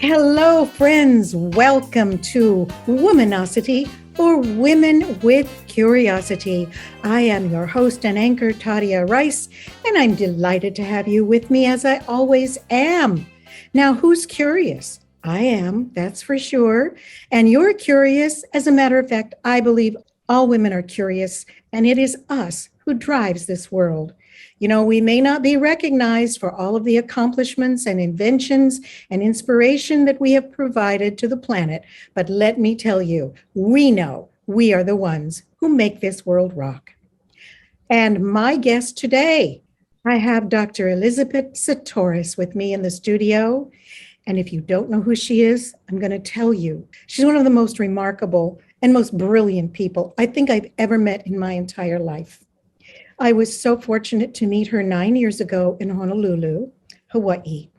Hello, friends. Welcome to Womanosity, or Women with Curiosity. I am your host and anchor, Tadia Rice, and I'm delighted to have you with me as I always am. Now, who's curious? I am, that's for sure. And you're curious. As a matter of fact, I believe all women are curious, and it is us who drives this world. You know, we may not be recognized for all of the accomplishments and inventions and inspiration that we have provided to the planet, but let me tell you, we know we are the ones who make this world rock. And my guest today, I have Dr. Elisabet Sahtouris with me in the studio. And if you don't know who she is, I'm going to tell you. She's one of the most remarkable and most brilliant people I think I've ever met in my entire life. I was so fortunate to meet her 9 years ago in Honolulu, Hawaii,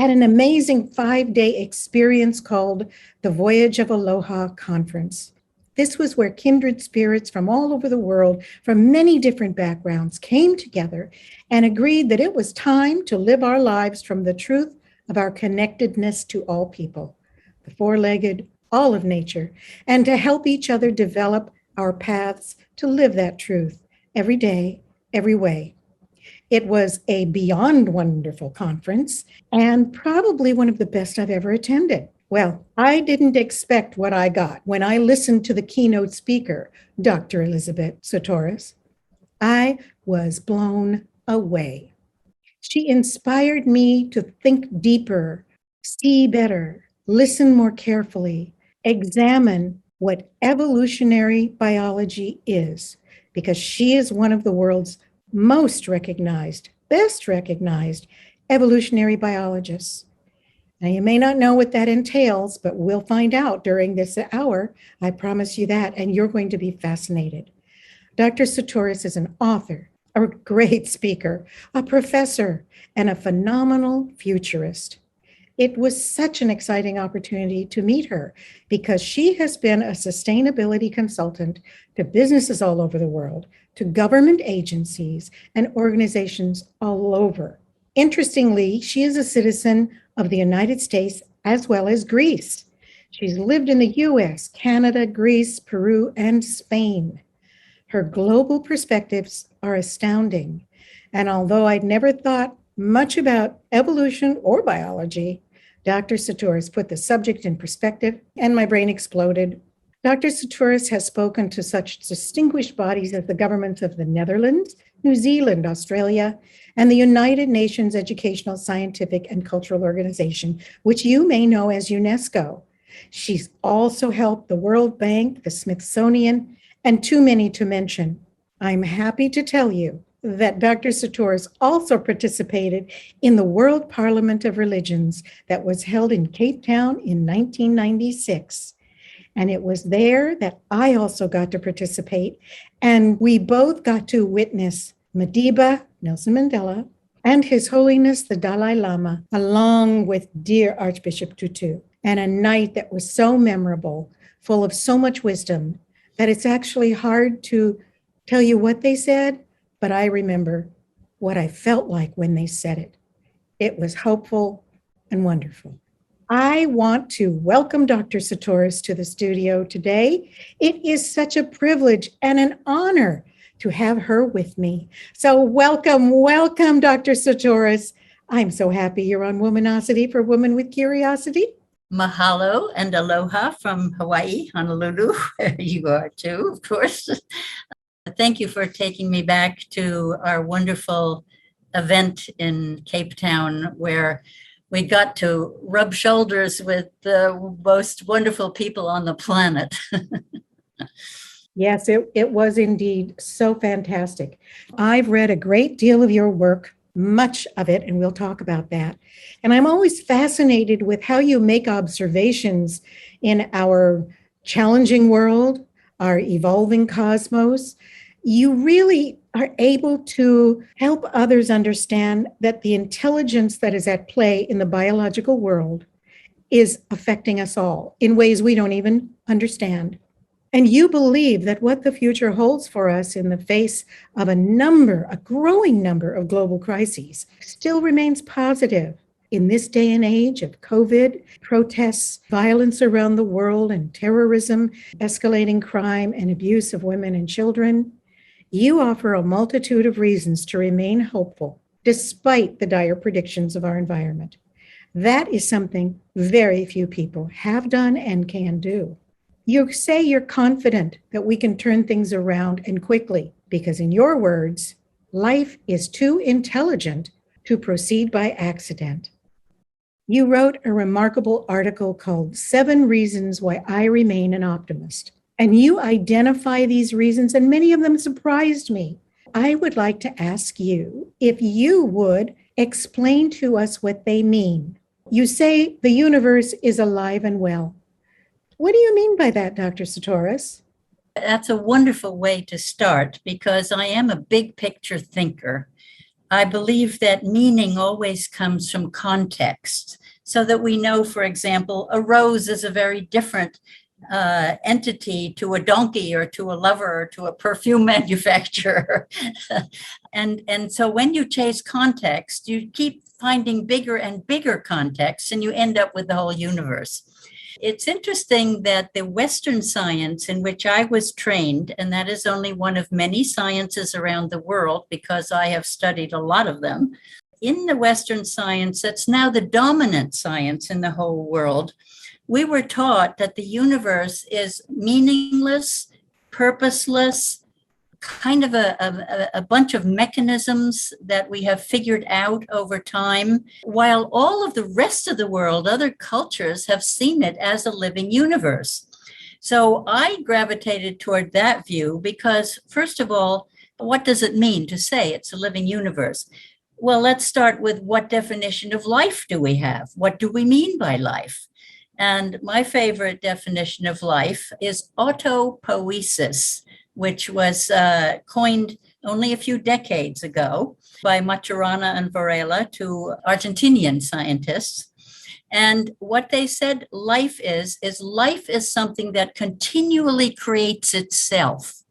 at an amazing 5-day experience called the Voyage of Aloha Conference. This was where kindred spirits from all over the world, from many different backgrounds, came together and agreed that it was time to live our lives from the truth of our connectedness to all people, the four-legged, all of nature, and to help each other develop our paths to live that truth every day, every way. It was a beyond wonderful conference and probably one of the best I've ever attended. Well, I didn't expect what I got when I listened to the keynote speaker, Dr. Elisabet Sahtouris. I was blown away. She inspired me to think deeper, see better, listen more carefully, examine what evolutionary biology is, because she is one of the world's most recognized, best recognized evolutionary biologists. Now, you may not know what that entails, but we'll find out during this hour. I promise you that, and you're going to be fascinated. Dr. Sahtouris is an author, a great speaker, a professor, and a phenomenal futurist. It was such an exciting opportunity to meet her because she has been a sustainability consultant to businesses all over the world, to government agencies and organizations all over. Interestingly, she is a citizen of the United States as well as Greece. She's lived in the US, Canada, Greece, Peru, and Spain. Her global perspectives are astounding. And although I'd never thought much about evolution or biology, Dr. Sahtouris put the subject in perspective, and my brain exploded. Dr. Sahtouris has spoken to such distinguished bodies as the governments of the Netherlands, New Zealand, Australia, and the United Nations Educational, Scientific, and Cultural Organization, which you may know as UNESCO. She's also helped the World Bank, the Smithsonian, and too many to mention. I'm happy to tell you that Dr. Sahtouris also participated in the World Parliament of Religions that was held in Cape Town in 1996. And it was there that I also got to participate. And we both got to witness Madiba, Nelson Mandela, and His Holiness the Dalai Lama, along with dear Archbishop Tutu. And a night that was so memorable, full of so much wisdom, that it's actually hard to tell you what they said, but I remember what I felt like when they said it. It was hopeful and wonderful. I want to welcome Dr. Sahtouris to the studio today. It is such a privilege and an honor to have her with me. So welcome, Dr. Sahtouris. I'm so happy you're on Womanosity for Women with Curiosity. Mahalo and aloha from Hawaii, Honolulu, where you are too, of course. Thank you for taking me back to our wonderful event in Cape Town, where we got to rub shoulders with the most wonderful people on the planet. Yes, it was indeed so fantastic. I've read a great deal of your work, much of it, and we'll talk about that. And I'm always fascinated with how you make observations in our challenging world, our evolving cosmos. You really are able to help others understand that the intelligence that is at play in the biological world is affecting us all in ways we don't even understand. And you believe that what the future holds for us in the face of a growing number of global crises still remains positive. In this day and age of COVID, protests, violence around the world, and terrorism, escalating crime and abuse of women and children, you offer a multitude of reasons to remain hopeful despite the dire predictions of our environment. That is something very few people have done and can do. You say you're confident that we can turn things around and quickly because, in your words, life is too intelligent to proceed by accident. You wrote a remarkable article called 7 Reasons Why I Remain an Optimist. And you identify these reasons, and many of them surprised me. I would like to ask you if you would explain to us what they mean. You say the universe is alive and well. What do you mean by that, Dr. Sahtouris? That's a wonderful way to start because I am a big picture thinker. I believe that meaning always comes from context, so that we know, for example, a rose is a very different entity to a donkey or to a lover or to a perfume manufacturer. And so when you chase context, you keep finding bigger and bigger contexts, and you end up with the whole universe. It's interesting that the Western science in which I was trained, and that is only one of many sciences around the world because I have studied a lot of them, in the Western science that's now the dominant science in the whole world, we were taught that the universe is meaningless, purposeless, kind of a bunch of mechanisms that we have figured out over time, while all of the rest of the world, other cultures, have seen it as a living universe. So I gravitated toward that view because, first of all, what does it mean to say it's a living universe? Well, let's start with what definition of life do we have? What do we mean by life? And my favorite definition of life is autopoiesis, which was coined only a few decades ago by Maturana and Varela, two Argentinian scientists. And what they said life is life is something that continually creates itself.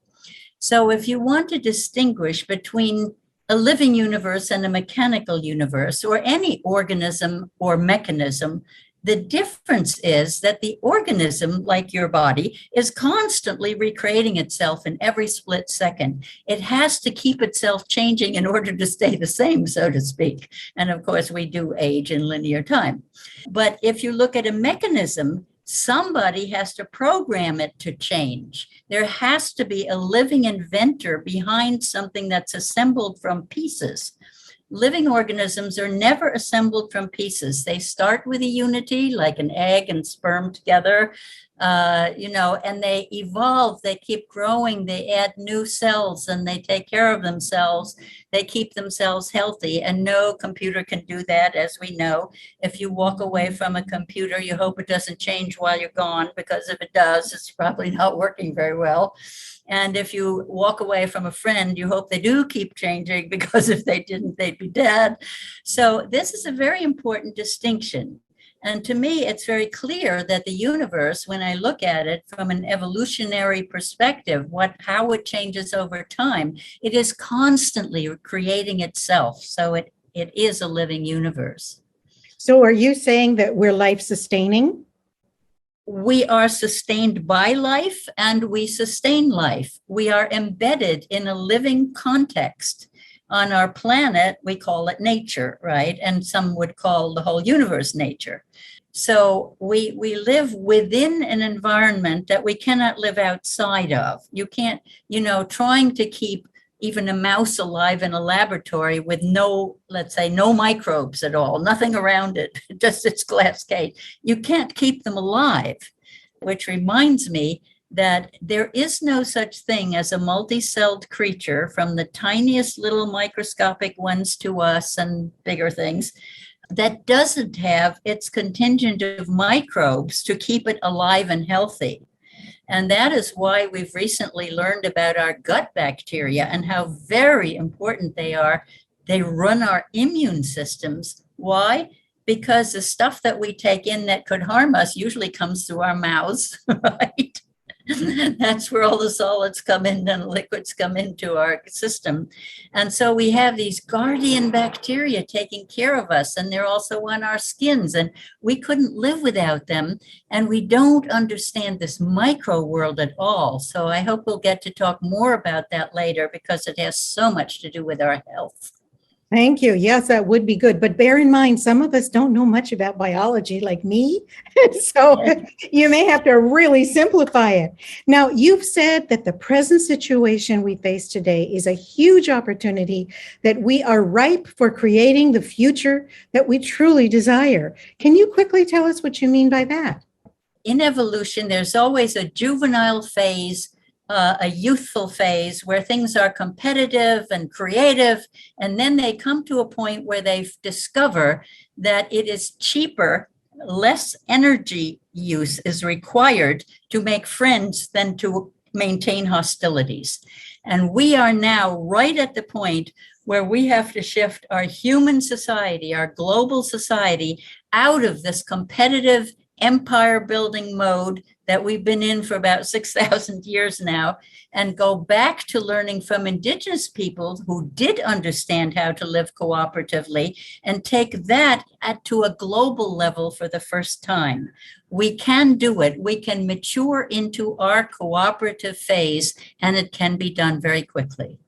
So if you want to distinguish between a living universe and a mechanical universe, or any organism or mechanism, the difference is that the organism, like your body, is constantly recreating itself in every split second. It has to keep itself changing in order to stay the same, so to speak. And of course, we do age in linear time. But if you look at a mechanism, somebody has to program it to change. There has to be a living inventor behind something that's assembled from pieces. Living organisms are never assembled from pieces. They start with a unity, like an egg and sperm together, and they evolve, they keep growing, they add new cells, and they take care of themselves. They keep themselves healthy, and no computer can do that, as we know. If you walk away from a computer, you hope it doesn't change while you're gone, because if it does, it's probably not working very well. And if you walk away from a friend, you hope they do keep changing, because if they didn't, they'd be dead. So this is a very important distinction. And to me, it's very clear that the universe, when I look at it from an evolutionary perspective, how it changes over time, it is constantly creating itself. So it is a living universe. So are you saying that we're life-sustaining? We are sustained by life, and we sustain life. We are embedded in a living context. On our planet, we call it nature, right? And some would call the whole universe nature. So we live within an environment that we cannot live outside of. You can't, trying to keep even a mouse alive in a laboratory with no microbes at all, nothing around it, just its glass cage. You can't keep them alive, which reminds me that there is no such thing as a multi-celled creature, from the tiniest little microscopic ones to us and bigger things, that doesn't have its contingent of microbes to keep it alive and healthy. And that is why we've recently learned about our gut bacteria and how very important they are. They run our immune systems. Why? Because the stuff that we take in that could harm us usually comes through our mouths, right? That's where all the solids come in and liquids come into our system. And so we have these guardian bacteria taking care of us, and they're also on our skins, and we couldn't live without them. And we don't understand this micro world at all. So I hope we'll get to talk more about that later, because it has so much to do with our health. Thank you. Yes, that would be good. But bear in mind, some of us don't know much about biology like me. So you may have to really simplify it. Now, you've said that the present situation we face today is a huge opportunity, that we are ripe for creating the future that we truly desire. Can you quickly tell us what you mean by that? In evolution, there's always a juvenile phase, a youthful phase where things are competitive and creative. And then they come to a point where they discover that it is cheaper, less energy use is required to make friends than to maintain hostilities. And we are now right at the point where we have to shift our human society, our global society, out of this competitive empire building mode that we've been in for about 6,000 years now, and go back to learning from indigenous people who did understand how to live cooperatively, and take that to a global level for the first time. We can do it. We can mature into our cooperative phase, and it can be done very quickly.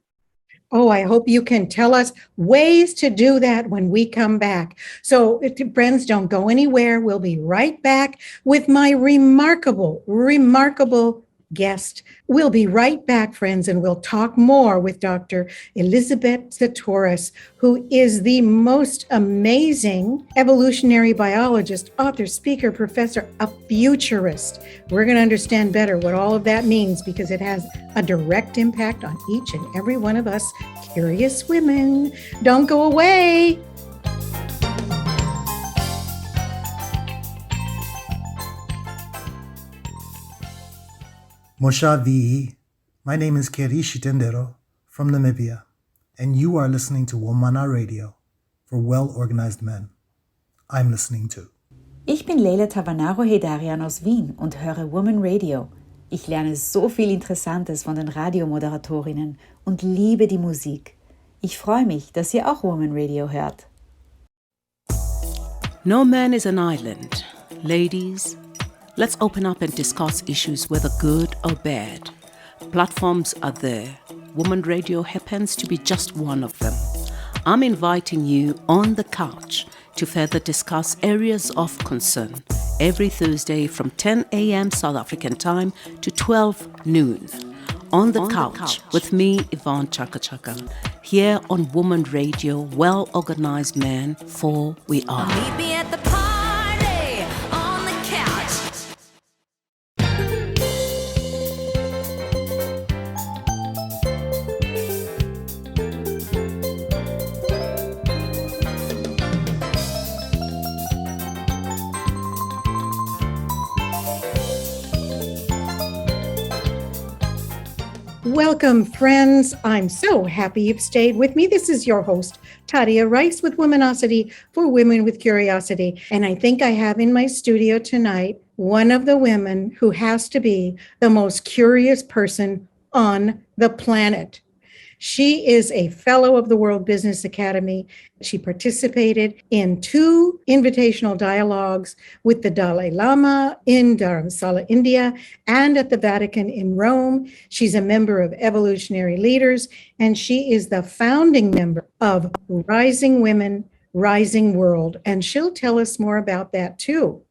Oh, I hope you can tell us ways to do that when we come back. So, friends, don't go anywhere. We'll be right back with my remarkable guest. We'll be right back, friends, and we'll talk more with Dr. Elisabet Sahtouris, who is the most amazing evolutionary biologist, author, speaker, professor, a futurist. We're going to understand better what all of that means, because it has a direct impact on each and every one of us curious women. Don't go away. Moshavi, my name is Keri Shitendero from Namibia, and you are listening to Womana Radio for well-organized men. I'm listening to. Ich bin Leila Tavanaro Hedarian aus Wien und höre Woman Radio. Ich lerne so viel Interessantes von den Radiomoderatorinnen und liebe die Musik. Ich freue mich, dass ihr auch Woman Radio hört. No man is an island. Ladies, let's open up and discuss issues, whether good or bad. Platforms are there. Woman Radio happens to be just one of them. I'm inviting you on the couch to further discuss areas of concern every Thursday from 10 a.m. South African time to 12 noon. On the couch with me, Yvonne Chaka Chaka, here on Woman Radio, well-organized men, for we are. Meet me at the party on the couch. Welcome, friends. I'm so happy you've stayed with me. This is your host, Tadia Rice, with Womanosity for Women with Curiosity. And I think I have in my studio tonight one of the women who has to be the most curious person on the planet. She is a fellow of the World Business Academy. She participated in 2 invitational dialogues with the Dalai Lama in Dharamsala, India, and at the Vatican in Rome. She's a member of Evolutionary Leaders, and she is the founding member of Rising Women, Rising World. And she'll tell us more about that too.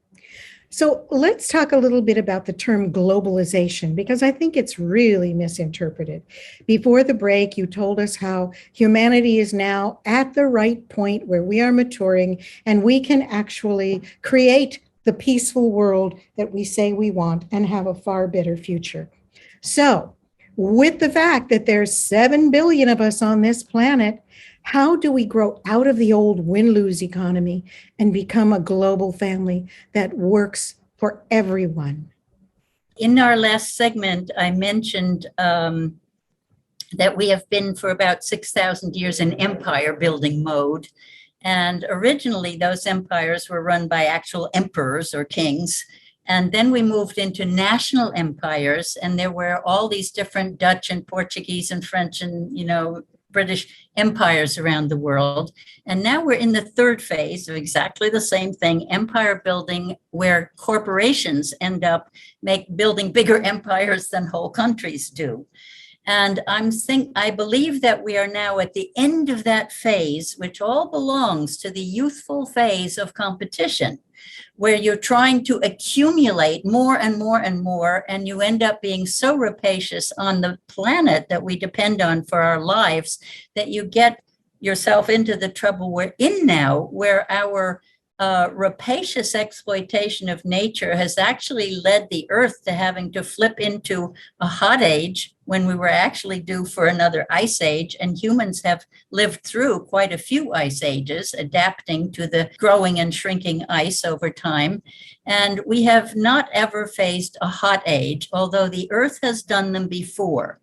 So let's talk a little bit about the term globalization, because I think it's really misinterpreted. Before the break, you told us how humanity is now at the right point where we are maturing and we can actually create the peaceful world that we say we want and have a far better future. So with the fact that there's 7 billion of us on this planet, how do we grow out of the old win-lose economy and become a global family that works for everyone? In our last segment, I mentioned that we have been for about 6,000 years in empire building mode. And originally, those empires were run by actual emperors or kings. And then we moved into national empires, and there were all these different Dutch and Portuguese and French and, British empires around the world. And now we're in the third phase of exactly the same thing, empire building, where corporations end up building bigger empires than whole countries do. And I believe that we are now at the end of that phase, which all belongs to the youthful phase of competition, where you're trying to accumulate more and more and more, and you end up being so rapacious on the planet that we depend on for our lives that you get yourself into the trouble we're in now, where our rapacious exploitation of nature has actually led the Earth to having to flip into a hot age when we were actually due for another ice age. And humans have lived through quite a few ice ages, adapting to the growing and shrinking ice over time. And we have not ever faced a hot age, although the Earth has done them before.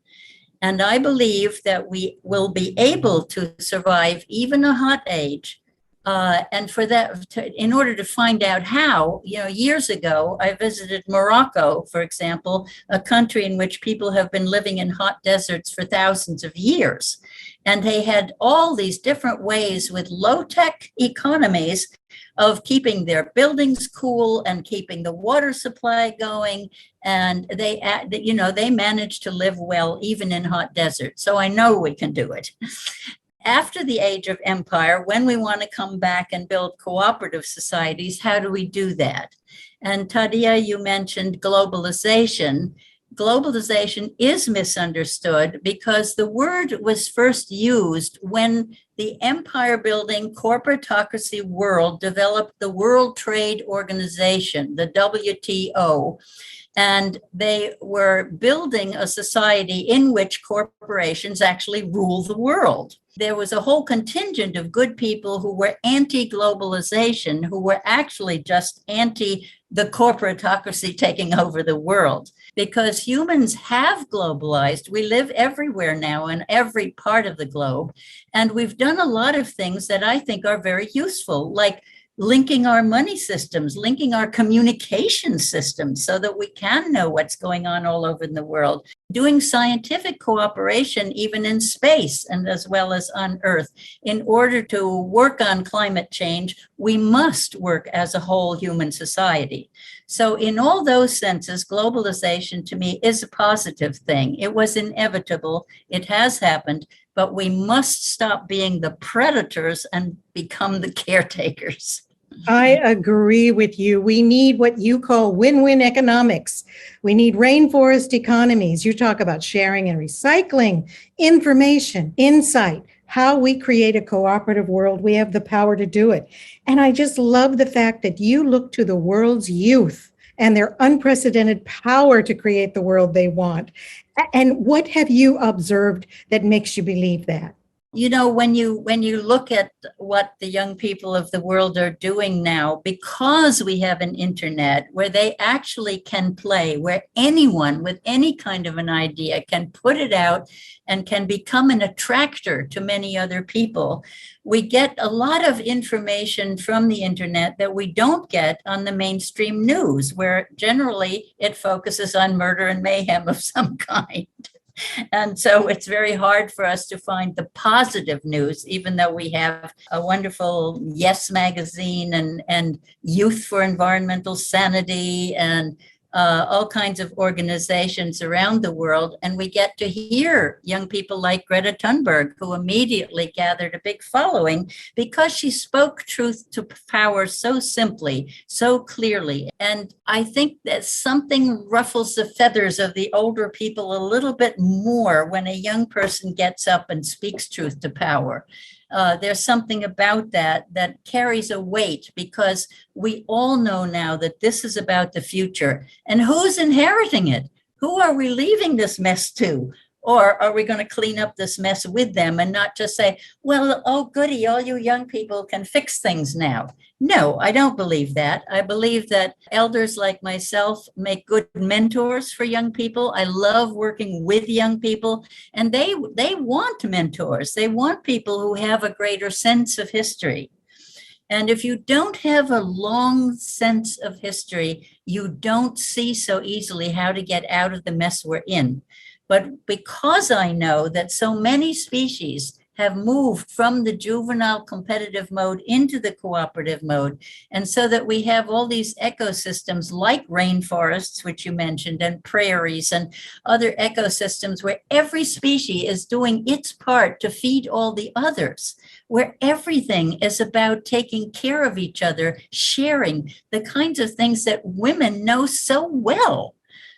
And I believe that we will be able to survive even a hot age. And for that, in order to find out how, years ago, I visited Morocco, for example, a country in which people have been living in hot deserts for thousands of years. And they had all these different ways with low-tech economies of keeping their buildings cool and keeping the water supply going. And they managed to live well, even in hot deserts. So I know we can do it. After the age of empire, when we want to come back and build cooperative societies, how do we do that? And Tadia, you mentioned globalization. Globalization is misunderstood because the word was first used when the empire building corporatocracy world developed the World Trade Organization, the WTO. And they were building a society in which corporations actually rule the world. There was a whole contingent of good people who were anti-globalization, who were actually just anti the corporatocracy taking over the world. Because humans have globalized. We live everywhere now in every part of the globe. And we've done a lot of things that I think are very useful, like linking our money systems, linking our communication systems so that we can know what's going on all over in the world, doing scientific cooperation even in space and as well as on Earth. In order to work on climate change, we must work as a whole human society. So in all those senses, globalization to me is a positive thing. It was inevitable. It has happened. But we must stop being the predators and become the caretakers. I agree with you. We need what you call win-win economics. We need rainforest economies. You talk about sharing and recycling, information, insight, how we create a cooperative world. We have the power to do it. And I just love the fact that you look to the world's youth and their unprecedented power to create the world they want. And what have you observed that makes you believe that? When you look at what the young people of the world are doing now, because we have an internet where they actually can play, where anyone with any kind of an idea can put it out and can become an attractor to many other people, we get a lot of information from the internet that we don't get on the mainstream news, where generally it focuses on murder and mayhem of some kind. And so it's very hard for us to find the positive news, even though we have a wonderful Yes magazine and Youth for Environmental Sanity and all kinds of organizations around the world. And we get to hear young people like Greta Thunberg, who immediately gathered a big following because she spoke truth to power so simply, so clearly. And I think that something ruffles the feathers of the older people a little bit more when a young person gets up and speaks truth to power. There's something about that carries a weight, because we all know now that this is about the future. And who's inheriting it? Who are we leaving this mess to? Or are we going to clean up this mess with them and not just say, well, oh, goody, all you young people can fix things now? No, I don't believe that. I believe that elders like myself make good mentors for young people. I love working with young people, and they want mentors. They want people who have a greater sense of history. And if you don't have a long sense of history, you don't see so easily how to get out of the mess we're in. But because I know that so many species have moved from the juvenile competitive mode into the cooperative mode, and so that we have all these ecosystems like rainforests, which you mentioned, and prairies and other ecosystems where every species is doing its part to feed all the others, where everything is about taking care of each other, sharing the kinds of things that women know so well.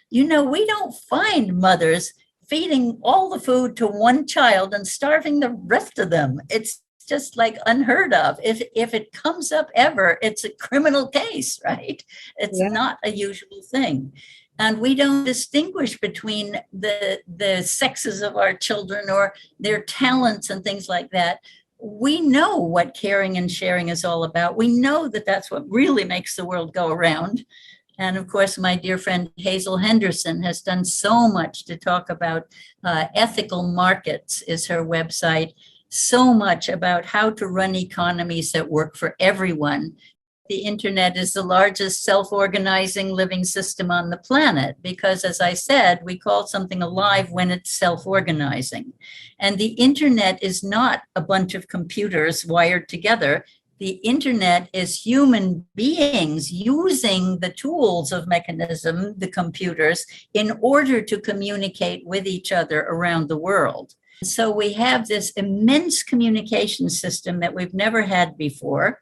You know, we don't find mothers feeding all the food to one child and starving the rest of them. It's just like unheard of. If it comes up ever, it's a criminal case, right? It's not a usual thing. And we don't distinguish between the sexes of our children or their talents and things like that. We know what caring and sharing is all about. We know that that's what really makes the world go around. And of course, my dear friend Hazel Henderson has done so much to talk about ethical markets, is her website, so much about how to run economies that work for everyone. The internet is the largest self-organizing living system on the planet because, as I said, we call something alive when it's self-organizing. And the internet is not a bunch of computers wired together. The internet is human beings using the tools of mechanism, the computers, in order to communicate with each other around the world. So we have this immense communication system that we've never had before.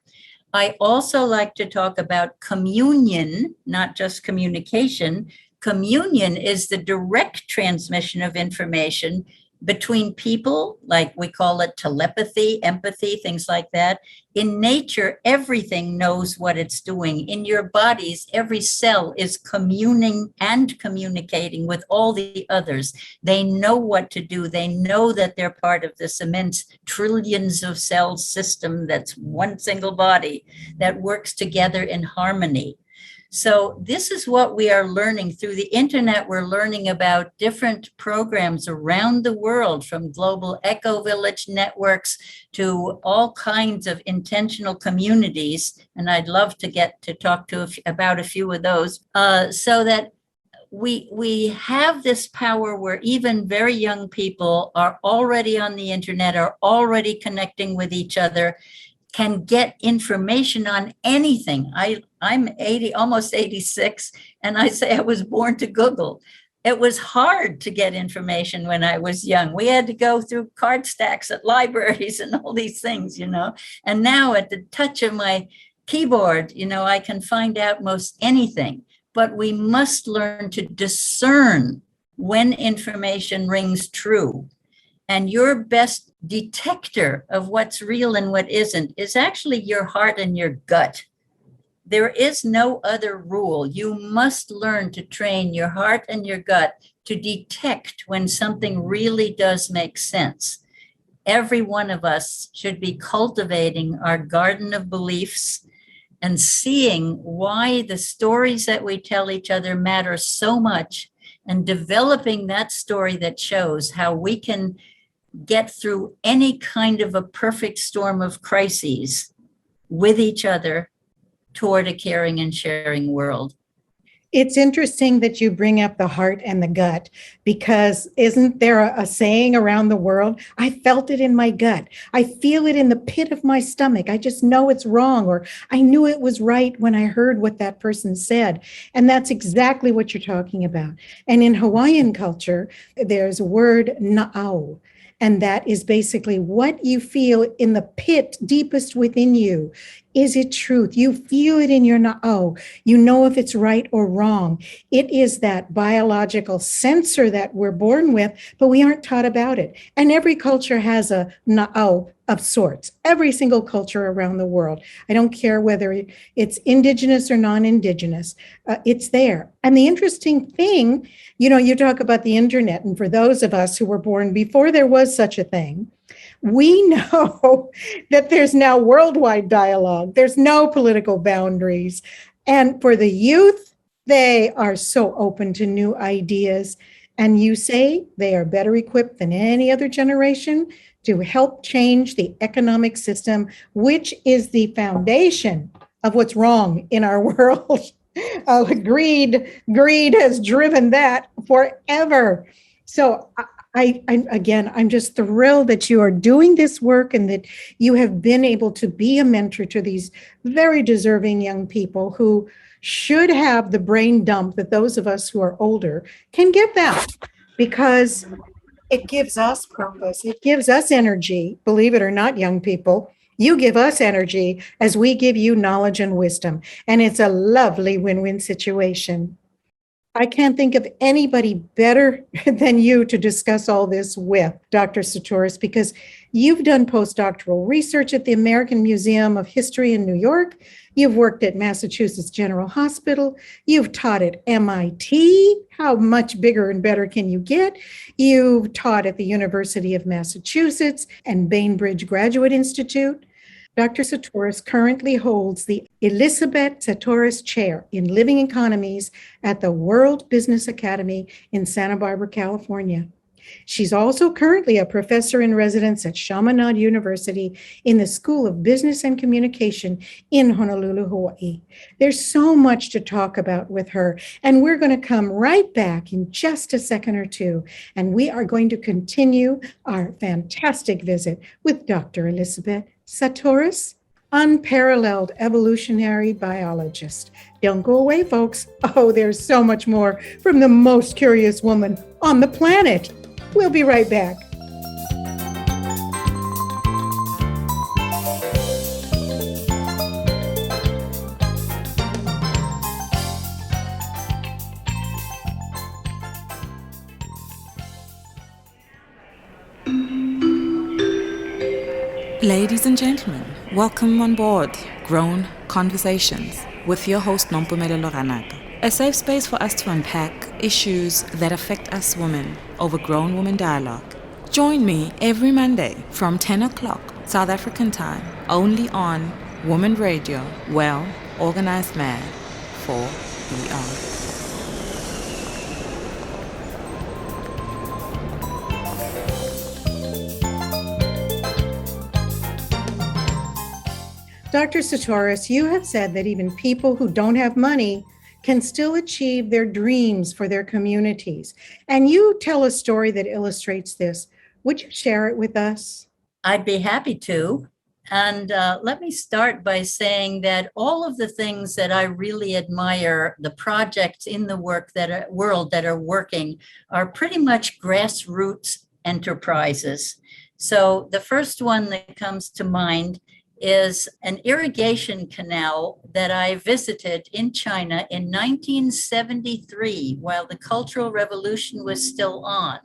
I also like to talk about communion, not just communication. Communion is the direct transmission of information between people, like we call it telepathy, empathy, things like that. In nature, everything knows what it's doing. In your bodies, every cell is communing and communicating with all the others. They know what to do. They know that they're part of this immense trillions of cell system that's one single body that works together in harmony. So this is what we are learning through the internet. We're learning about different programs around the world, from global eco-village networks to all kinds of intentional communities. And I'd love to get to talk to about a few of those, so that we have this power where even very young people are already on the internet, are already connecting with each other, can get information on anything. I'm 80, almost 86, and I say I was born to Google. It was hard to get information when I was young. We had to go through card stacks at libraries and all these things, you know. And now at the touch of my keyboard, you know, I can find out most anything. But we must learn to discern when information rings true. And your best detector of what's real and what isn't is actually your heart and your gut. There is no other rule. You must learn to train your heart and your gut to detect when something really does make sense. Every one of us should be cultivating our garden of beliefs and seeing why the stories that we tell each other matter so much, and developing that story that shows how we can get through any kind of a perfect storm of crises with each other toward a caring and sharing world. It's interesting that you bring up the heart and the gut, because isn't there a saying around the world? I felt it in my gut. I feel it in the pit of my stomach. I just know it's wrong, or I knew it was right when I heard what that person said. And that's exactly what you're talking about. And in Hawaiian culture, there's a word na'au. And that is basically what you feel in the pit deepest within you. Is it truth? You feel it in your na'au. You know if it's right or wrong. It is that biological sensor that we're born with, but we aren't taught about it. And every culture has a na'au of sorts. Every single culture around the world. I don't care whether it's indigenous or non-indigenous. It's there. And the interesting thing, you know, you talk about the internet, and for those of us who were born before there was such a thing, we know that there's now worldwide dialogue. There's no political boundaries. And for the youth, they are so open to new ideas. And you say they are better equipped than any other generation to help change the economic system, which is the foundation of what's wrong in our world. Greed has driven that forever. So I'm just thrilled that you are doing this work and that you have been able to be a mentor to these very deserving young people who should have the brain dump that those of us who are older can get that, because it gives us purpose. It gives us energy. Believe it or not, young people, you give us energy as we give you knowledge and wisdom. And it's a lovely win-win situation. I can't think of anybody better than you to discuss all this with, Dr. Sahtouris, because you've done postdoctoral research at the American Museum of History in New York. You've worked at Massachusetts General Hospital. You've taught at MIT. How much bigger and better can you get? You've taught at the University of Massachusetts and Bainbridge Graduate Institute. Dr. Sahtouris currently holds the Elisabet Sahtouris Chair in Living Economies at the World Business Academy in Santa Barbara, California. She's also currently a professor in residence at Chaminade University in the School of Business and Communication in Honolulu, Hawaii. There's so much to talk about with her, and we're going to come right back in just a second or two, and we are going to continue our fantastic visit with Dr. Elisabet Sahtouris, unparalleled evolutionary biologist. Don't go away, folks. Oh, there's so much more from the most curious woman on the planet. We'll be right back. Ladies and gentlemen, welcome on board Grown Conversations with your host Nompumelelo Ranaka, a safe space for us to unpack issues that affect us women over Grown Woman Dialogue. Join me every Monday from 10 o'clock South African time, only on Woman Radio, Well Organized Man, for we are. Dr. Sahtouris, you have said that even people who don't have money can still achieve their dreams for their communities. And you tell a story that illustrates this. Would you share it with us? I'd be happy to. And let me start by saying that all of the things that I really admire, the projects in the world that are working, are pretty much grassroots enterprises. So the first one that comes to mind is an irrigation canal that I visited in China in 1973 while the Cultural Revolution was still on.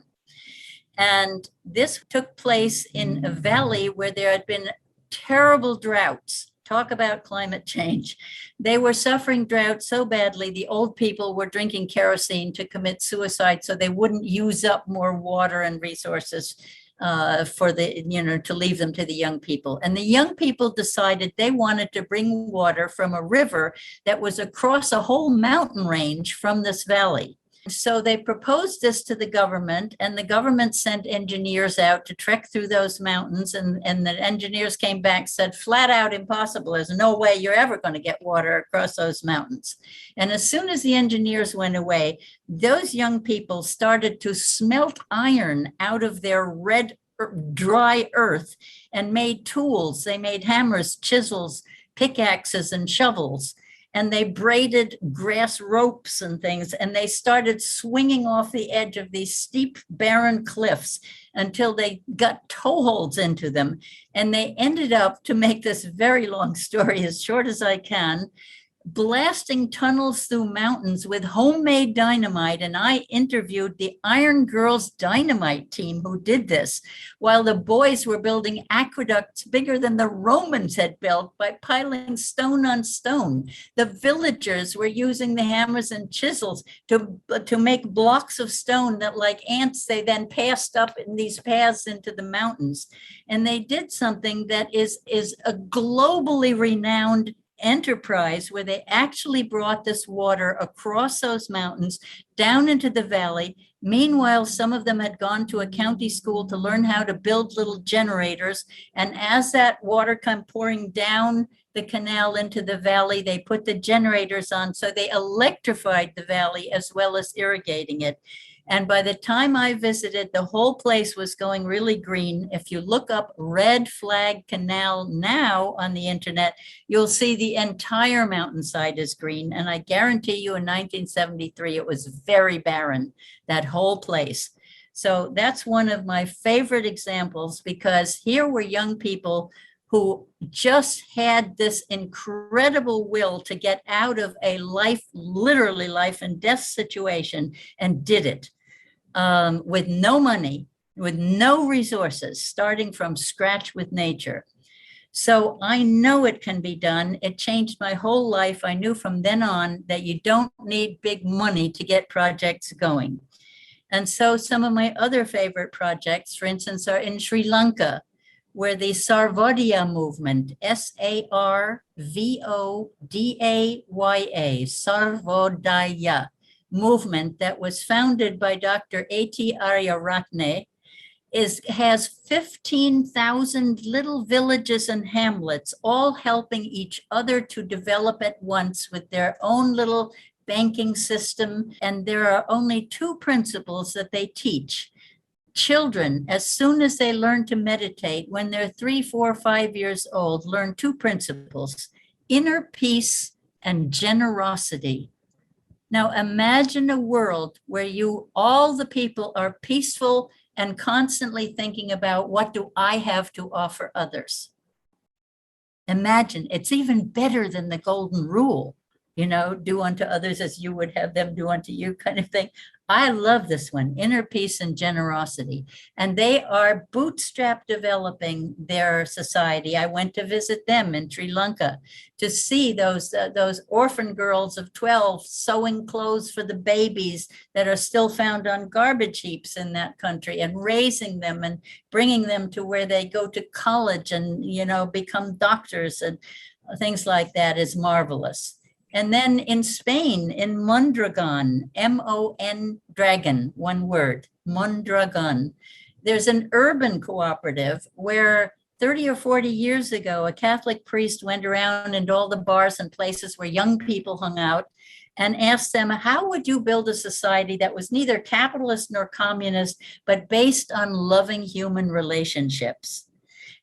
And this took place in a valley where there had been terrible droughts. Talk about climate change. They were suffering drought so badly, the old people were drinking kerosene to commit suicide so they wouldn't use up more water and resources to leave them to the young people. And the young people decided they wanted to bring water from a river that was across a whole mountain range from this valley. So they proposed this to the government, and the government sent engineers out to trek through those mountains. And the engineers came back, said flat out impossible. There's no way you're ever going to get water across those mountains. And as soon as the engineers went away, those young people started to smelt iron out of their red, dry earth and made tools. They made hammers, chisels, pickaxes, and shovels. And they braided grass ropes and things, and they started swinging off the edge of these steep, barren cliffs until they got toeholds into them. And they ended up, to make this very long story as short as I can, blasting tunnels through mountains with homemade dynamite. And I interviewed the Iron Girls dynamite team who did this, while the boys were building aqueducts bigger than the Romans had built by piling stone on stone. The villagers were using the hammers and chisels to make blocks of stone that, like ants, they then passed up in these paths into the mountains. And they did something that is a globally renowned enterprise where they actually brought this water across those mountains down into the valley. Meanwhile, some of them had gone to a county school to learn how to build little generators. And as that water came pouring down the canal into the valley, they put the generators on. So they electrified the valley as well as irrigating it. And by the time I visited, the whole place was going really green. If you look up Red Flag Canal now on the internet, you'll see the entire mountainside is green. And I guarantee you in 1973, it was very barren, that whole place. So that's one of my favorite examples, because here were young people who just had this incredible will to get out of a life, literally life and death situation, and did it. With no money, with no resources, starting from scratch with nature. So I know it can be done. It changed my whole life. I knew from then on that you don't need big money to get projects going. And so some of my other favorite projects, for instance, are in Sri Lanka, where the Sarvodaya movement, Sarvodaya, Sarvodaya movement that was founded by Dr. A.T. Aryaratne, has 15,000 little villages and hamlets, all helping each other to develop at once with their own little banking system. And there are only two principles that they teach. Children, as soon as they learn to meditate, when they're 3, 4, 5 years old, learn two principles: inner peace and generosity. Now imagine a world where all the people are peaceful and constantly thinking about, what do I have to offer others? Imagine, it's even better than the golden rule, do unto others as you would have them do unto you, kind of thing. I love this one, inner peace and generosity. And they are bootstrap developing their society. I went to visit them in Sri Lanka to see those orphan girls of 12 sewing clothes for the babies that are still found on garbage heaps in that country, and raising them and bringing them to where they go to college and, become doctors, and things like that is marvelous. And then in Spain, in Mondragon, M-O-N, dragon, one word, Mondragon, there's an urban cooperative where 30 or 40 years ago, a Catholic priest went around into all the bars and places where young people hung out and asked them, how would you build a society that was neither capitalist nor communist, but based on loving human relationships?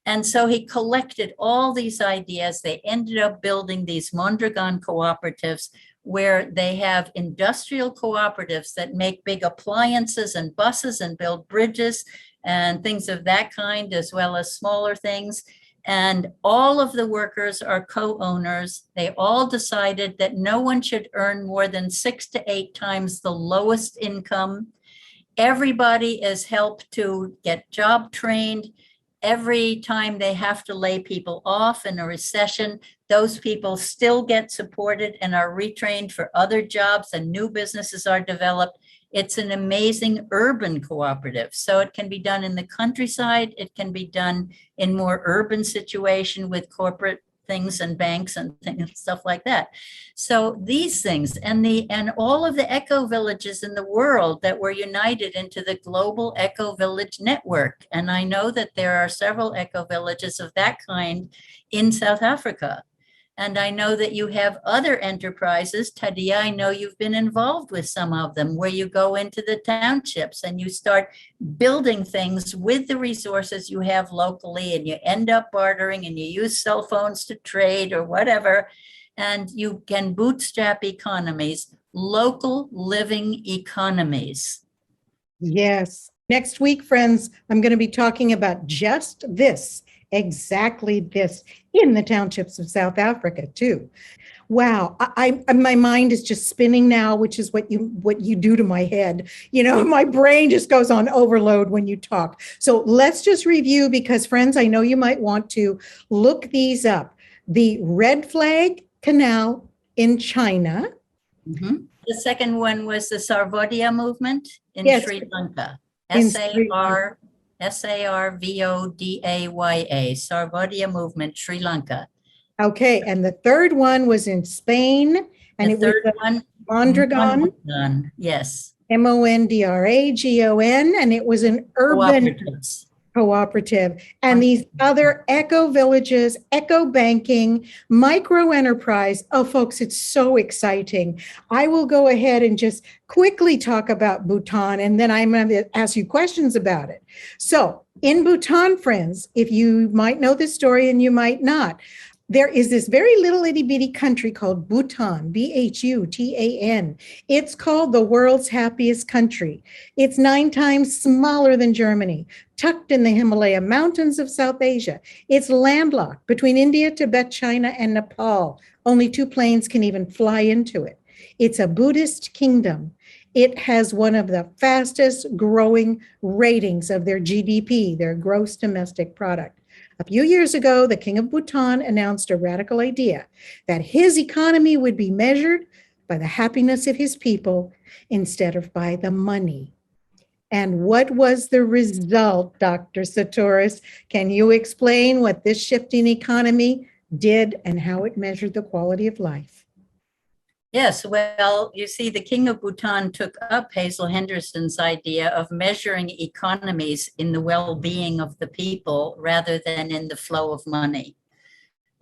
And so he collected all these ideas. They ended up building these Mondragon cooperatives, where they have industrial cooperatives that make big appliances and buses and build bridges and things of that kind, as well as smaller things. And all of the workers are co-owners. They all decided that no one should earn more than 6 to 8 times the lowest income. Everybody is helped to get job trained. Every time they have to lay people off in a recession, those people still get supported and are retrained for other jobs, and new businesses are developed. It's an amazing urban cooperative. So it can be done in the countryside. It can be done in more urban situation with corporate things and banks and things, stuff like that. So these things and all of the eco villages in the world that were united into the global eco village network. And I know that there are several eco villages of that kind in South Africa. And I know that you have other enterprises. Tadia, I know you've been involved with some of them, where you go into the townships and you start building things with the resources you have locally, and you end up bartering and you use cell phones to trade or whatever. And you can bootstrap economies, local living economies. Yes. Next week, friends, I'm going to be talking about just this. Exactly this, in the townships of South Africa too. Wow, my mind is just spinning now, which is what you do to my head. My brain just goes on overload when you talk. So let's just review, because friends, I know you might want to look these up. The Red Flag Canal in China. Mm-hmm. The second one was the Sarvodaya movement in Sri Lanka. Sarvodaya, Sarvodaya movement, Sri Lanka. Okay, and the third one was in Spain, and The it was third the one, Mondragon, Mondragon, yes, Mondragon, and it was an urban cooperatives. cooperative. And these other eco villages, eco banking, micro enterprise. Oh, folks, it's so exciting. I will go ahead and just quickly talk about Bhutan, and then I'm going to ask you questions about it. So, in Bhutan, friends, if you might know this story and you might not, there is this very little itty bitty country called Bhutan, Bhutan. It's called the world's happiest country. It's 9 times smaller than Germany, tucked in the Himalaya mountains of South Asia. It's landlocked between India, Tibet, China, and Nepal. Only 2 planes can even fly into it. It's a Buddhist kingdom. It has one of the fastest growing ratings of their GDP, their gross domestic product. A few years ago, the king of Bhutan announced a radical idea that his economy would be measured by the happiness of his people instead of by the money. And what was the result, Dr. Sahtouris? Can you explain what this shifting economy did and how it measured the quality of life? Yes, well, you see, the King of Bhutan took up Hazel Henderson's idea of measuring economies in the well-being of the people rather than in the flow of money.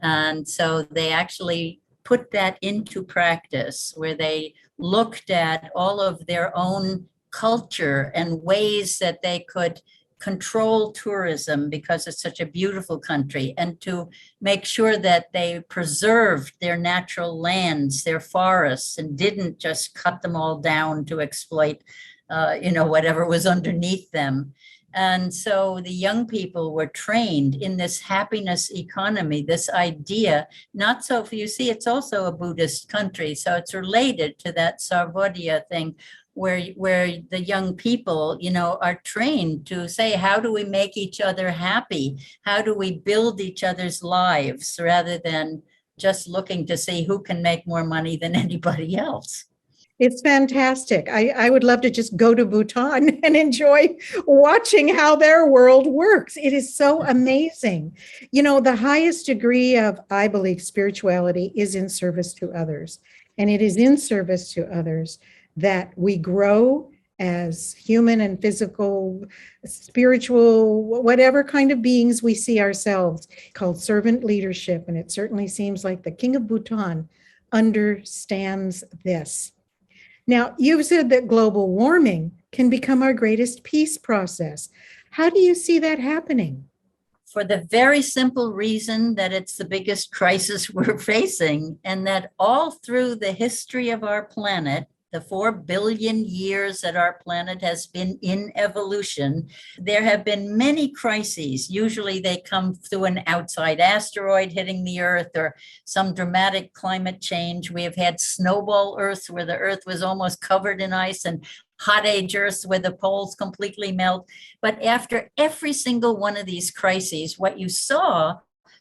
And so they actually put that into practice, where they looked at all of their own culture and ways that they could control tourism because it's such a beautiful country, and to make sure that they preserved their natural lands, their forests, and didn't just cut them all down to exploit, whatever was underneath them. And so the young people were trained in this happiness economy, this idea, not so, you see, it's also a Buddhist country, so it's related to that Sarvodaya thing, where the young people, are trained to say, how do we make each other happy? How do we build each other's lives rather than just looking to see who can make more money than anybody else? It's fantastic. I would love to just go to Bhutan and enjoy watching how their world works. It is so amazing. The highest degree of, I believe, spirituality is in service to others. And it is in service to others that we grow as human and physical, spiritual, whatever kind of beings we see ourselves, called servant leadership. And it certainly seems like the King of Bhutan understands this. Now, you've said that global warming can become our greatest peace process. How do you see that happening? For the very simple reason that it's the biggest crisis we're facing, and that all through the history of our planet, the 4 billion years that our planet has been in evolution, there have been many crises. Usually they come through an outside asteroid hitting the Earth or some dramatic climate change. We have had snowball Earths where the Earth was almost covered in ice, and hot age Earths where the poles completely melt. But after every single one of these crises, what you saw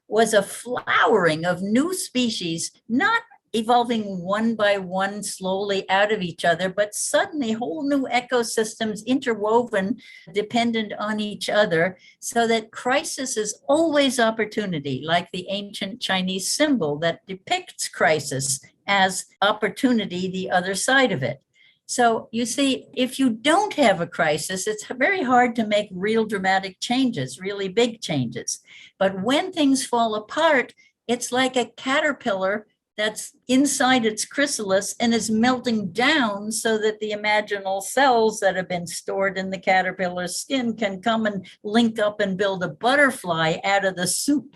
was a flowering of new species, not evolving one by one slowly out of each other, but suddenly whole new ecosystems interwoven, dependent on each other, so that crisis is always opportunity, like the ancient Chinese symbol that depicts crisis as opportunity, the other side of it. So you see, if you don't have a crisis, it's very hard to make real dramatic changes, really big changes. But when things fall apart, it's like a caterpillar that's inside its chrysalis and is melting down so that the imaginal cells that have been stored in the caterpillar's skin can come and link up and build a butterfly out of the soup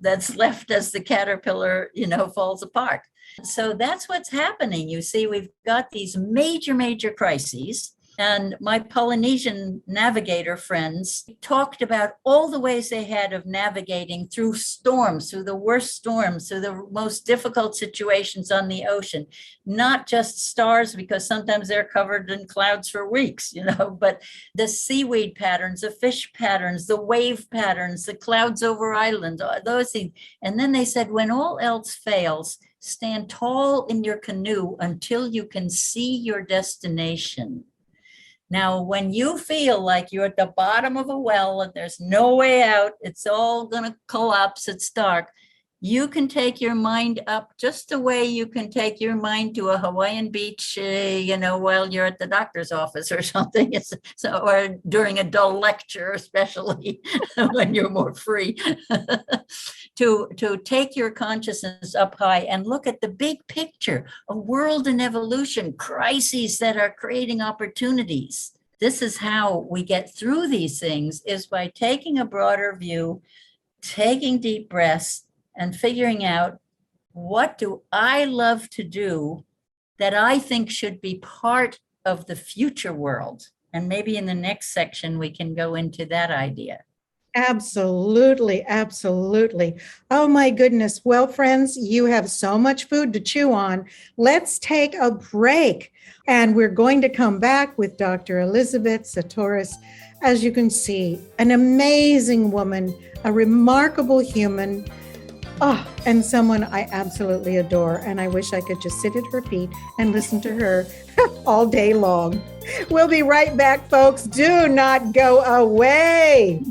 that's left as the caterpillar, falls apart. So that's what's happening. You see, we've got these major crises. And my Polynesian navigator friends talked about all the ways they had of navigating through storms, through the worst storms, through the most difficult situations on the ocean, not just stars, because sometimes they're covered in clouds for weeks, but the seaweed patterns, the fish patterns, the wave patterns, the clouds over islands, those things. And then they said, when all else fails, stand tall in your canoe until you can see your destination. Now, when you feel like you're at the bottom of a well and there's no way out, it's all going to collapse, it's dark, You can take your mind up just the way you can take your mind to a Hawaiian beach, while you're at the doctor's office or something, or during a dull lecture, especially when you're more free, to take your consciousness up high and look at the big picture, a world in evolution, crises that are creating opportunities. This is how we get through these things, is by taking a broader view, taking deep breaths, and figuring out, what do I love to do that I think should be part of the future world? And maybe in the next section, we can go into that idea. Absolutely, absolutely. Oh my goodness. Well, friends, you have so much food to chew on. Let's take a break. And we're going to come back with Dr. Elisabet Sahtouris. As you can see, an amazing woman, a remarkable human, and someone I absolutely adore. And I wish I could just sit at her feet and listen to her all day long. We'll be right back, folks. Do not go away.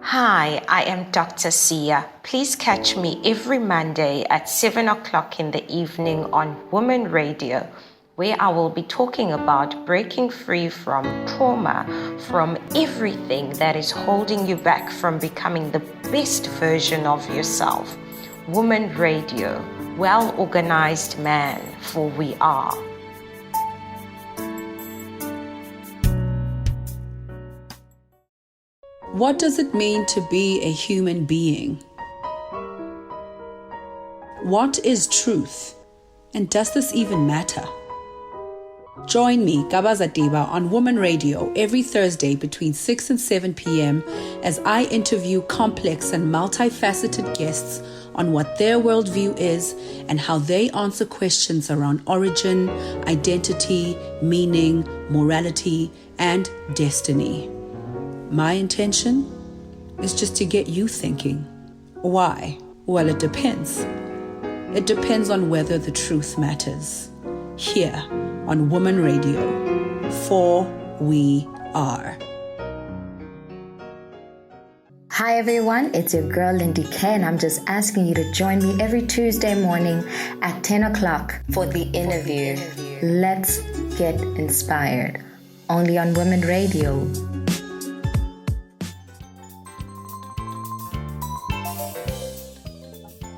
Hi, I am Dr. Sia. Please catch me every Monday at 7 o'clock in the evening on Woman Radio, where I will be talking about breaking free from trauma, from everything that is holding you back from becoming the best version of yourself. Woman Radio, well-organized man, for we are. What does it mean to be a human being? What is truth? And does this even matter? Join me, Gabaza Deba, on Woman Radio every Thursday between 6 and 7 p.m. as I interview complex and multifaceted guests on what their worldview is and how they answer questions around origin, identity, meaning, morality, and destiny. My intention is just to get you thinking. Why? Well, it depends. It depends on whether the truth matters. Here on Woman Radio, for we are. Hi everyone, it's your girl Lindy K, and I'm just asking you to join me every Tuesday morning at 10 o'clock for the interview. Let's get inspired. Only on Women Radio.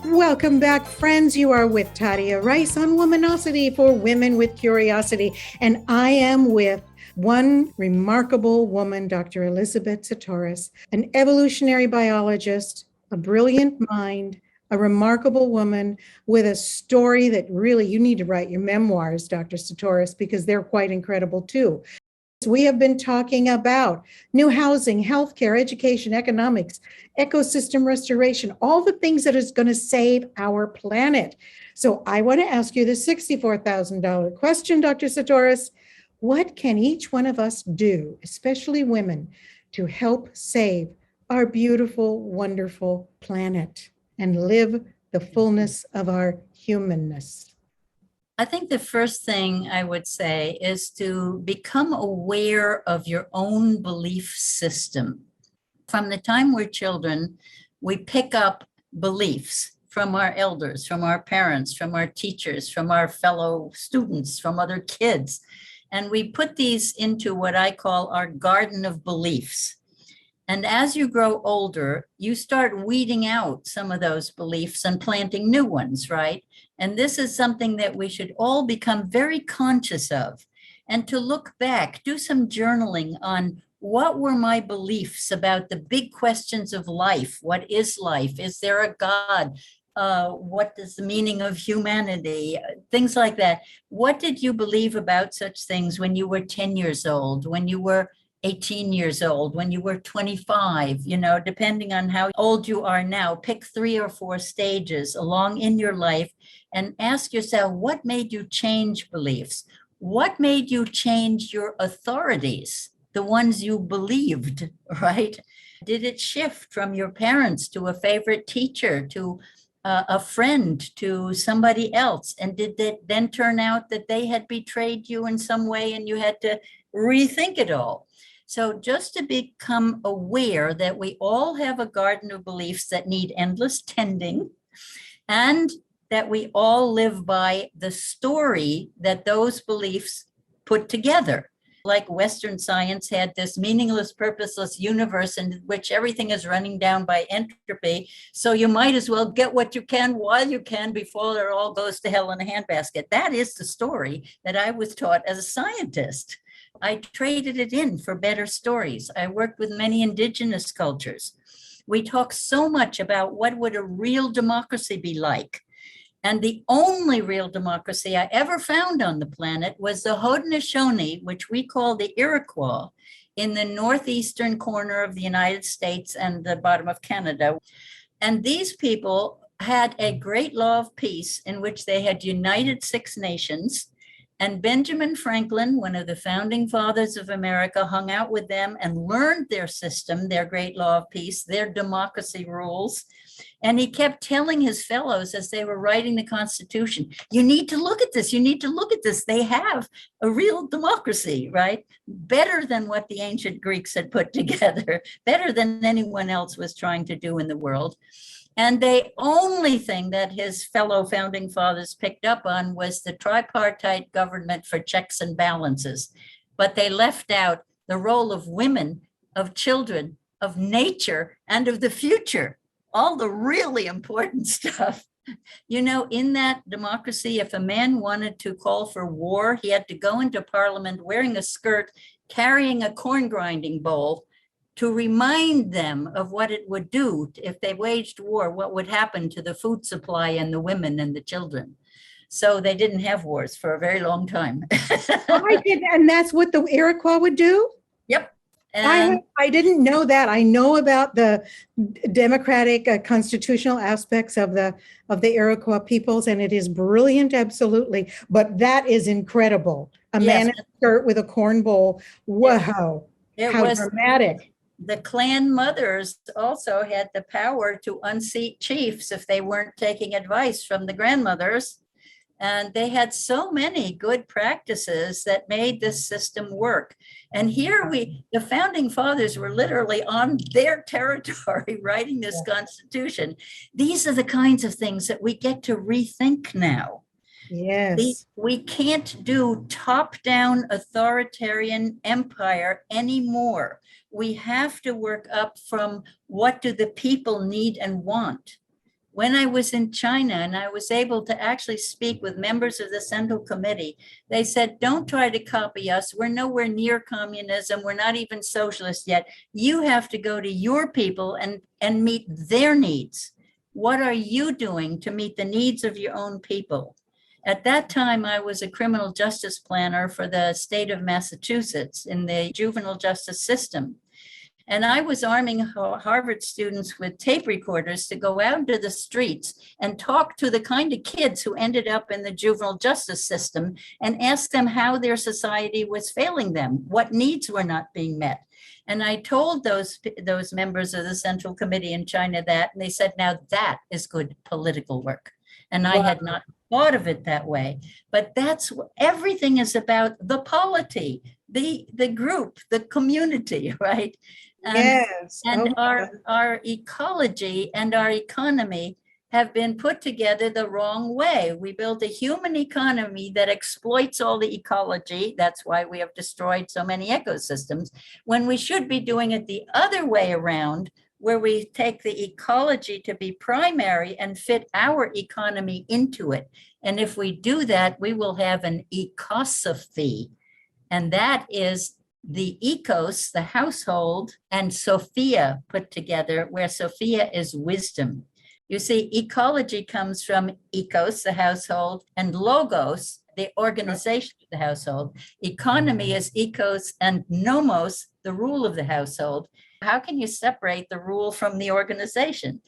Welcome back, friends. You are with Tadia Rice on Womanosity for Women with Curiosity. And I am with one remarkable woman, Dr. Elisabet Sahtouris, an evolutionary biologist, a brilliant mind, a remarkable woman with a story that really, you need to write your memoirs, Dr. Sahtouris, because they're quite incredible too. We have been talking about new housing, healthcare, education, economics, ecosystem restoration, all the things that is going to save our planet. So I want to ask you the $64,000 question, Dr. Sahtouris. What can each one of us do, especially women, to help save our beautiful, wonderful planet and live the fullness of our humanness? I think the first thing I would say is to become aware of your own belief system. From the time we're children, we pick up beliefs from our elders, from our parents, from our teachers, from our fellow students, from other kids. And we put these into what I call our garden of beliefs. And as you grow older, you start weeding out some of those beliefs and planting new ones, right? And this is something that we should all become very conscious of. And to look back, do some journaling on what were my beliefs about the big questions of life? What is life? Is there a God? What is the meaning of humanity? Things like that. What did you believe about such things when you were 10 years old, when you were 18 years old, when you were 25, depending on how old you are now, pick 3 or 4 stages along in your life and ask yourself, what made you change beliefs? What made you change your authorities, the ones you believed, right? Did it shift from your parents to a favorite teacher, to a friend, to somebody else? And did it then turn out that they had betrayed you in some way and you had to rethink it all? So just to become aware that we all have a garden of beliefs that need endless tending, and that we all live by the story that those beliefs put together. Like Western science had this meaningless, purposeless universe in which everything is running down by entropy. So you might as well get what you can while you can before it all goes to hell in a handbasket. That is the story that I was taught as a scientist. I traded it in for better stories. I worked with many indigenous cultures. We talk so much about what would a real democracy be like. And the only real democracy I ever found on the planet was the Haudenosaunee, which we call the Iroquois, in the northeastern corner of the United States and the bottom of Canada. And these people had a great law of peace in which they had united 6 nations. And Benjamin Franklin, one of the founding fathers of America, hung out with them and learned their system, their great law of peace, their democracy rules. And he kept telling his fellows as they were writing the Constitution, you need to look at this. You need to look at this. They have a real democracy, right? Better than what the ancient Greeks had put together, better than anyone else was trying to do in the world. And the only thing that his fellow founding fathers picked up on was the tripartite government for checks and balances. But they left out the role of women, of children, of nature, and of the future. All the really important stuff. You know, in that democracy, if a man wanted to call for war, he had to go into parliament wearing a skirt, carrying a corn grinding bowl to remind them of what it would do if they waged war, what would happen to the food supply and the women and the children. So they didn't have wars for a very long time. And that's what the Iroquois would do? Yep. I didn't know that. I know about the democratic constitutional aspects of the Iroquois peoples, and it is brilliant, absolutely. But that is incredible. A man in a skirt with a corn bowl. Wow. How was dramatic. The clan mothers also had the power to unseat chiefs if they weren't taking advice from the grandmothers. And they had so many good practices that made this system work. And here the founding fathers were literally on their territory writing this Constitution. These are the kinds of things that we get to rethink now. Yes. We can't do top-down authoritarian empire anymore. We have to work up from what do the people need and want. When I was in China and I was able to actually speak with members of the Central Committee, they said, don't try to copy us. We're nowhere near communism. We're not even socialist yet. You have to go to your people and meet their needs. What are you doing to meet the needs of your own people? At that time, I was a criminal justice planner for the state of Massachusetts in the juvenile justice system. And I was arming Harvard students with tape recorders to go out into the streets and talk to the kind of kids who ended up in the juvenile justice system and ask them how their society was failing them, what needs were not being met. And I told those members of the Central Committee in China that, and they said, now that is good political work. And I had not thought of it that way. But that's everything is about the polity, the group, the community, right? And our ecology and our economy have been put together the wrong way. We built a human economy that exploits all the ecology. That's why we have destroyed so many ecosystems, when we should be doing it the other way around, where we take the ecology to be primary and fit our economy into it. And if we do that, we will have an ecosophy. And that is the ecos, the household, and Sophia put together, where Sophia is wisdom. You see, ecology comes from ecos, the household, and logos, the organization of the household. Economy is ecos, and nomos, the rule of the household. How can you separate the rule from the organization?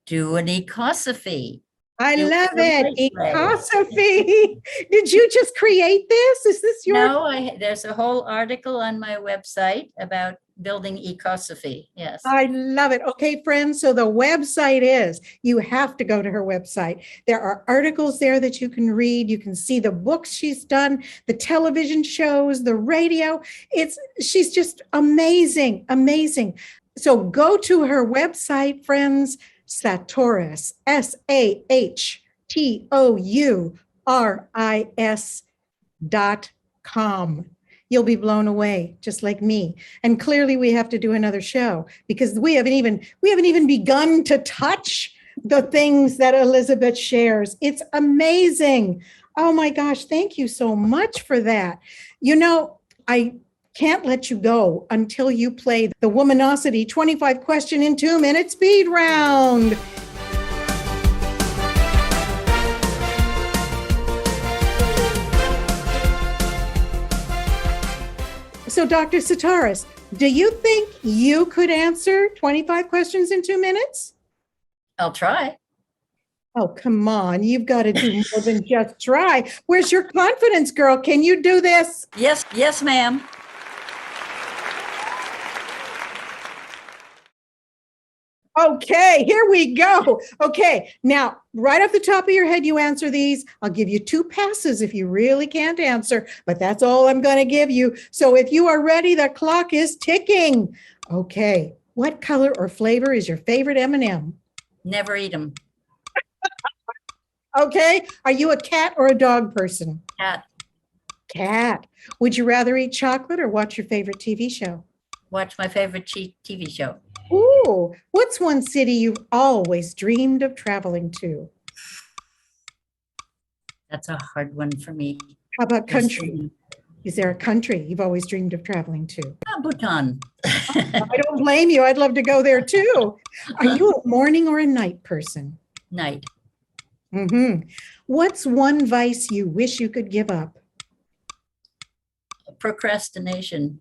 Do an ecosophy. I love it. Ecosophy. Did you just create this? Is this your? No, there's a whole article on my website about building ecosophy. Yes. I love it. Okay, friends. So the website is, you have to go to her website. There are articles there that you can read. You can see the books she's done, the television shows, the radio. She's just amazing, amazing. So go to her website, friends, Sahtouris, SAHTOURIS.com. You'll be blown away, just like me. And clearly we have to do another show because we haven't even begun to touch the things that Elisabet shares. It's amazing. Oh my gosh, thank you so much for that. You know, I can't let you go until you play the Womanosity 25 question in 2 minute speed round. So, Dr. Sahtouris, do you think you could answer 25 questions in 2 minutes? I'll try. Oh, come on. You've got to do more than just try. Where's your confidence, girl? Can you do this? Yes, ma'am. Okay, here we go. Okay, now, right off the top of your head, you answer these. I'll give you 2 passes if you really can't answer, but that's all I'm going to give you. So if you are ready, the clock is ticking. Okay, what color or flavor is your favorite M&M? Never eat them. Okay, are you a cat or a dog person? Cat. Cat. Would you rather eat chocolate or watch your favorite TV show? Watch my favorite TV show. Ooh, what's one city you've always dreamed of traveling to? That's a hard one for me. How about country? Is there a country you've always dreamed of traveling to? Bhutan. I don't blame you. I'd love to go there too. Are you a morning or a night person? Night. Mm-hmm. What's one vice you wish you could give up? Procrastination.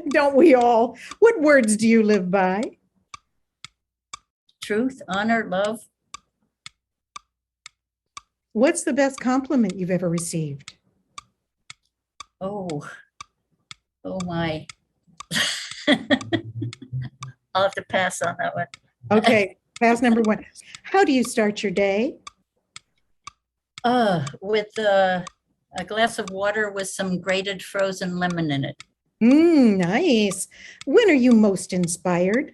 Don't we all? What words do you live by? Truth, honor, love. What's the best compliment you've ever received? Oh my. I'll have to pass on that one. Okay, pass number 1. How do you start your day? With a glass of water with some grated frozen lemon in it. Nice. When are you most inspired?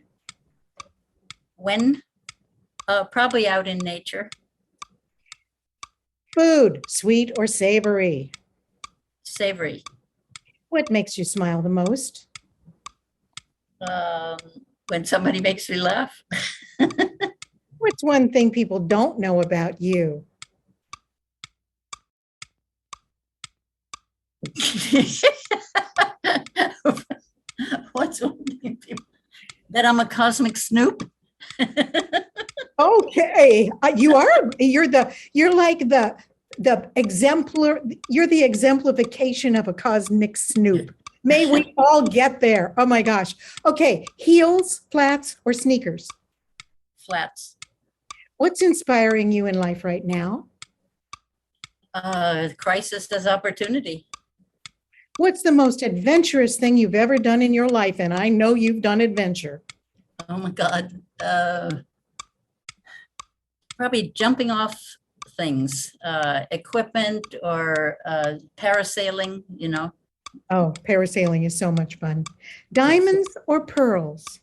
When? Probably out in nature. Food, sweet or savory? Savory. What makes you smile the most? When somebody makes me laugh. What's one thing people don't know about you? What's one thing people, that I'm a cosmic snoop? Okay, you're like the exemplar. You're the exemplification of a cosmic snoop. May we all get there. Oh my gosh. Okay, heels, flats, or sneakers? Flats. What's inspiring you in life right now? Crisis as opportunity. What's the most adventurous thing you've ever done in your life? And I know you've done adventure. Oh my God. Probably jumping off things, equipment or parasailing, you know. Oh, parasailing is so much fun. Diamonds or pearls?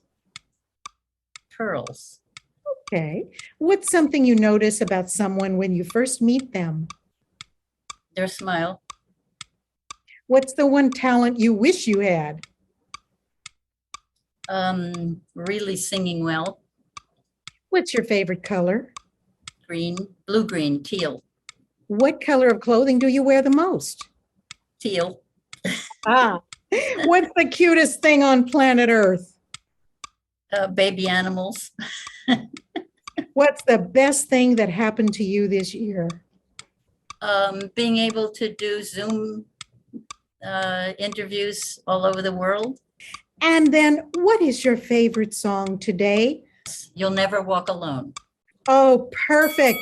Pearls. Okay. What's something you notice about someone when you first meet them? Their smile. What's the one talent you wish you had? Really singing well. What's your favorite color? Green, blue-green, teal. What color of clothing do you wear the most? Teal. What's the cutest thing on planet Earth? Baby animals. What's the best thing that happened to you this year? Being able to do Zoom interviews all over the world. And then what is your favorite song today? You'll Never Walk Alone. Oh, perfect.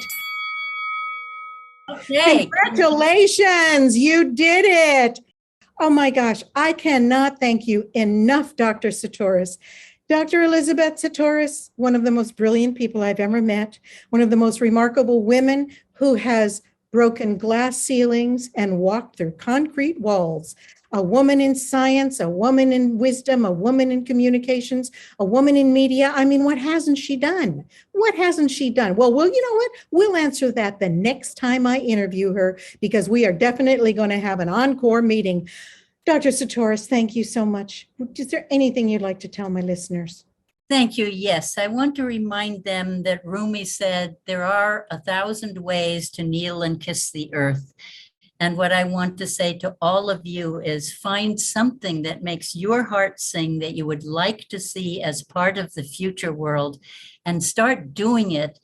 Okay. Congratulations, you did it. Oh my gosh, I cannot thank you enough, Dr. Sahtouris. Dr. Elisabet Sahtouris, one of the most brilliant people I've ever met, one of the most remarkable women who has broken glass ceilings and walked through concrete walls. A woman in science, a woman in wisdom, a woman in communications, a woman in media. I mean, what hasn't she done? What hasn't she done? Well, you know what? We'll answer that the next time I interview her, because we are definitely going to have an encore meeting. Dr. Sahtouris, thank you so much. Is there anything you'd like to tell my listeners? Thank you. Yes, I want to remind them that Rumi said, there are 1,000 ways to kneel and kiss the earth. And what I want to say to all of you is find something that makes your heart sing that you would like to see as part of the future world, and start doing it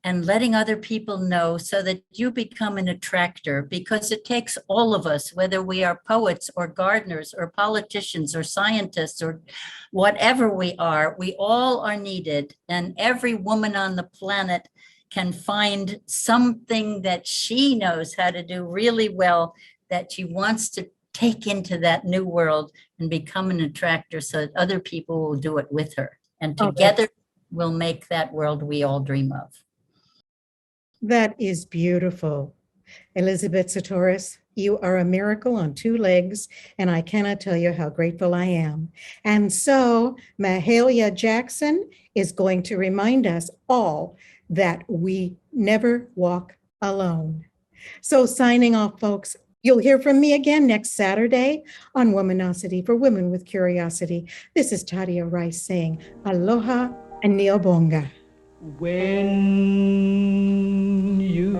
and letting other people know, so that you become an attractor, because it takes all of us, whether we are poets or gardeners or politicians or scientists or whatever we all are needed. And every woman on the planet can find something that she knows how to do really well, that she wants to take into that new world and become an attractor, so that other people will do it with her. And together we'll make that world we all dream of. That is beautiful. Elisabet Sahtouris, you are a miracle on two legs, and I cannot tell you how grateful I am. And so Mahalia Jackson is going to remind us all that we never walk alone. So signing off, folks. You'll hear from me again next Saturday on Womanosity for Women with Curiosity. This is Tadia Rice saying aloha and neobonga. When you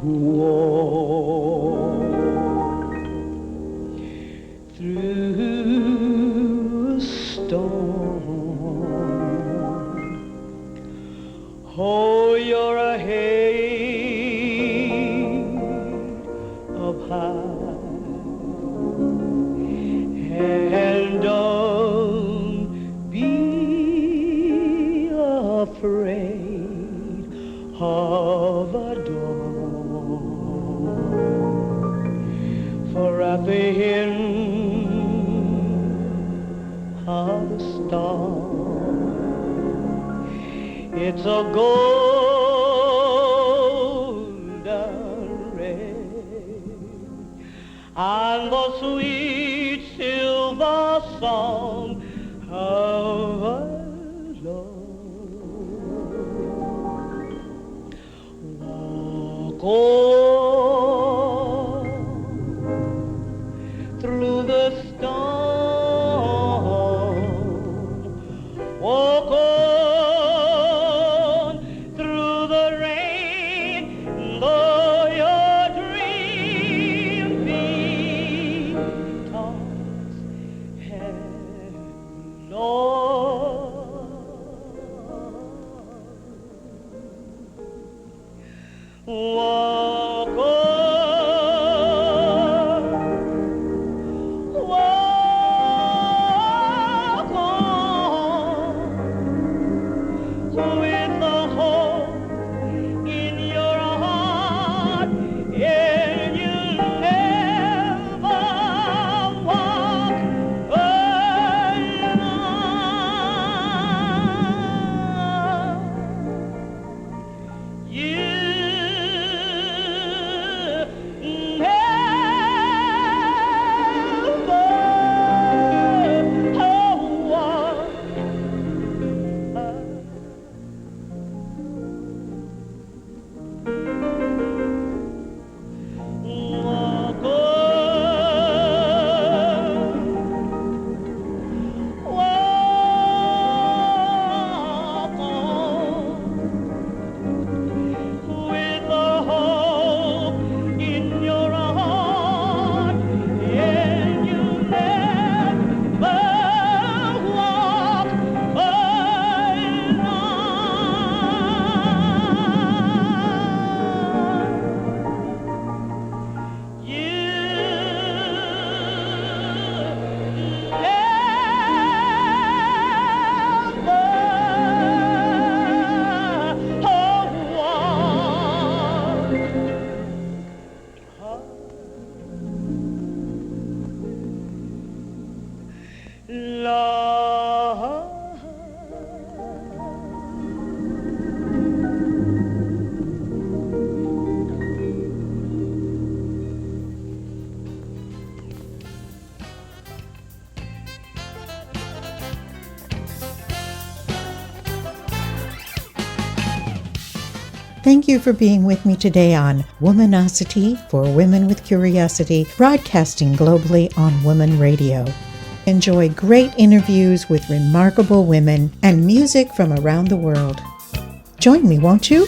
walk through a storm, oh, you're ahead up high, and don't be afraid of a dawn, for at the end of the storm, it's a golden ray, and the sweet silver song of a walk on through the storm, walk on through the rain, though your dream be tossed headlong. Thank you for being with me today on Womanosity for Women with Curiosity, broadcasting globally on Woman Radio. Enjoy great interviews with remarkable women and music from around the world. Join me, won't you?